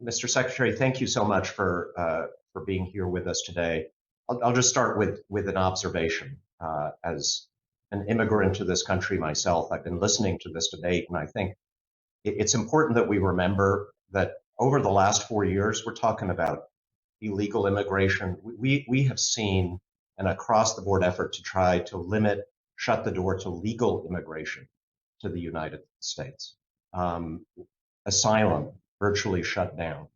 Mr. Secretary, thank you so much for being here with us today. I'll just start with an observation. As an immigrant to this country myself, I've been listening to this debate, and I think it's important that we remember that over the last 4 years, we're talking about illegal immigration. We have seen an across-the-board effort to try to limit, shut the door to legal immigration to the United States. Asylum virtually shut down.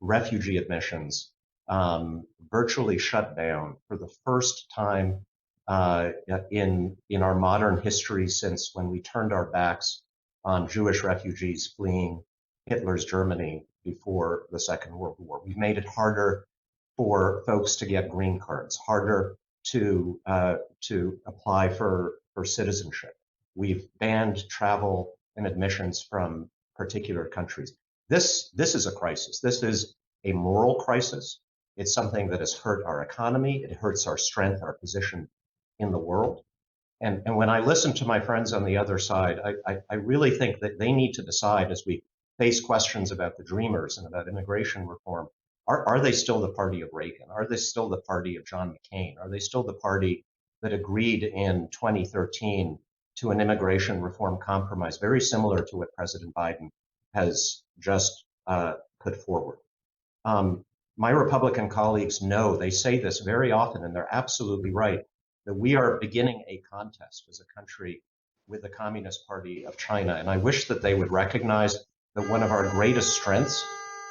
Refugee admissions virtually shut down for the first time in our modern history since when we turned our backs on Jewish refugees fleeing Hitler's Germany before the Second World War. We've made it harder for folks to get green cards, harder to apply for citizenship. We've banned travel and admissions from particular countries. This is a crisis. This is a moral crisis. It's something that has hurt our economy. It hurts our strength, our position in the world. And when I listen to my friends on the other side, I really think that they need to decide as we face questions about the Dreamers and about immigration reform, are they still the party of Reagan? Are they still the party of John McCain? Are they still the party that agreed in 2013 to an immigration reform compromise very similar to what President Biden has just put forward? My Republican colleagues know, they say this very often, and they're absolutely right, that we are beginning a contest as a country with the Communist Party of China. And I wish that they would recognize that one of our greatest strengths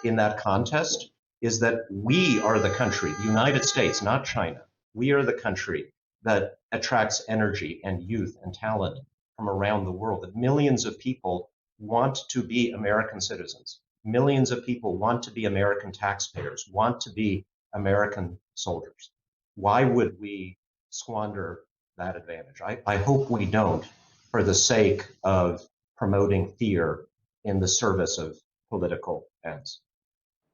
in that contest is that we are the country, the United States, not China. We are the country that attracts energy and youth and talent from around the world, that millions of people want to be American citizens. Millions of people want to be American taxpayers, want to be American soldiers. Why would we squander that advantage? I hope we don't, for the sake of promoting fear in the service of political ends.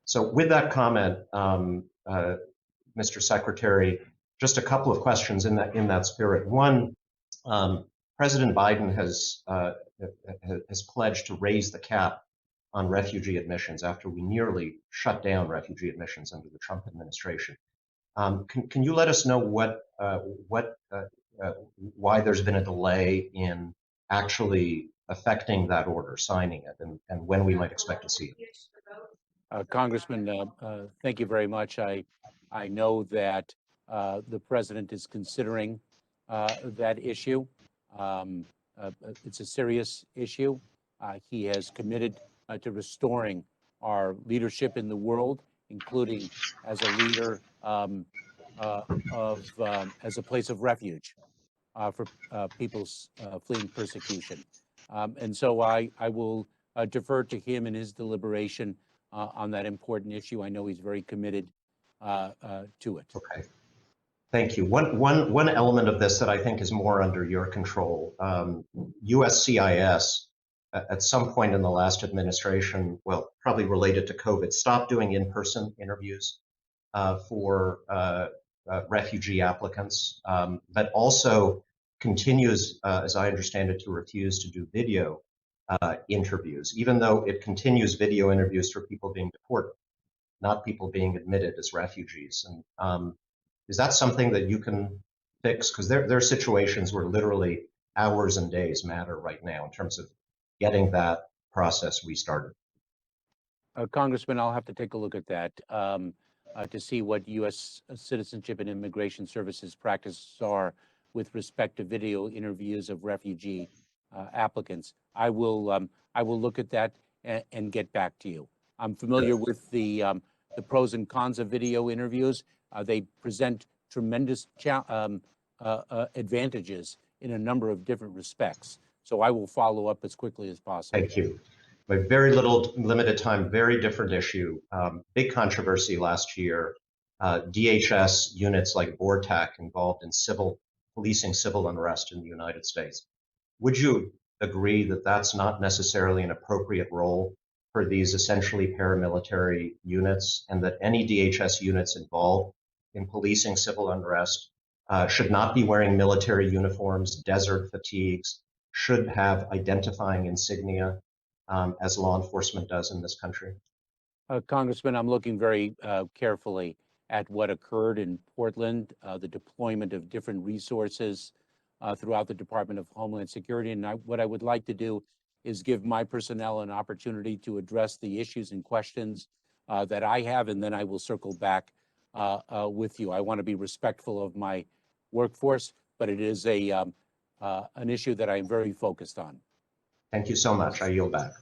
So with that comment, Mr. Secretary, just a couple of questions in that spirit. One, President Biden has pledged to raise the cap on refugee admissions after we nearly shut down refugee admissions under the Trump administration. Can you let us know why there's been a delay in actually affecting that order, signing it, and when we might expect to see it? Congressman, thank you very much. I know that the president is considering that issue. It's a serious issue. He has committed to restoring our leadership in the world, including as a leader as a place of refuge for people fleeing persecution. And so I will defer to him in his deliberation on that important issue. I know he's very committed to it. Okay. Thank you. One element of this that I think is more under your control, USCIS at some point in the last administration, well, probably related to COVID, stopped doing in-person interviews for refugee applicants, but also continues, as I understand it, to refuse to do video interviews, even though it continues video interviews for people being deported, not people being admitted as refugees. And is that something that you can fix? Because there are situations where literally hours and days matter right now in terms of getting that process restarted. Congressman, I'll have to take a look at that to see what U.S. Citizenship and Immigration Services practices are with respect to video interviews of refugee applicants. I will look at that and get back to you. I'm familiar with the pros and cons of video interviews. They present tremendous advantages in a number of different respects. So I will follow up as quickly as possible. Thank you. With very little limited time, very different issue. Big controversy last year. DHS units like BORTAC involved in policing civil unrest in the United States. Would you agree that that's not necessarily an appropriate role for these essentially paramilitary units, and that any DHS units involved in policing civil unrest should not be wearing military uniforms, desert fatigues, should have identifying insignia as law enforcement does in this country? Congressman, I'm looking very carefully at what occurred in Portland, the deployment of different resources throughout the Department of Homeland Security. And what I would like to do is give my personnel an opportunity to address the issues and questions that I have, and then I will circle back with you. I want to be respectful of my workforce, but it is an issue that I am very focused on. Thank you so much. I yield back.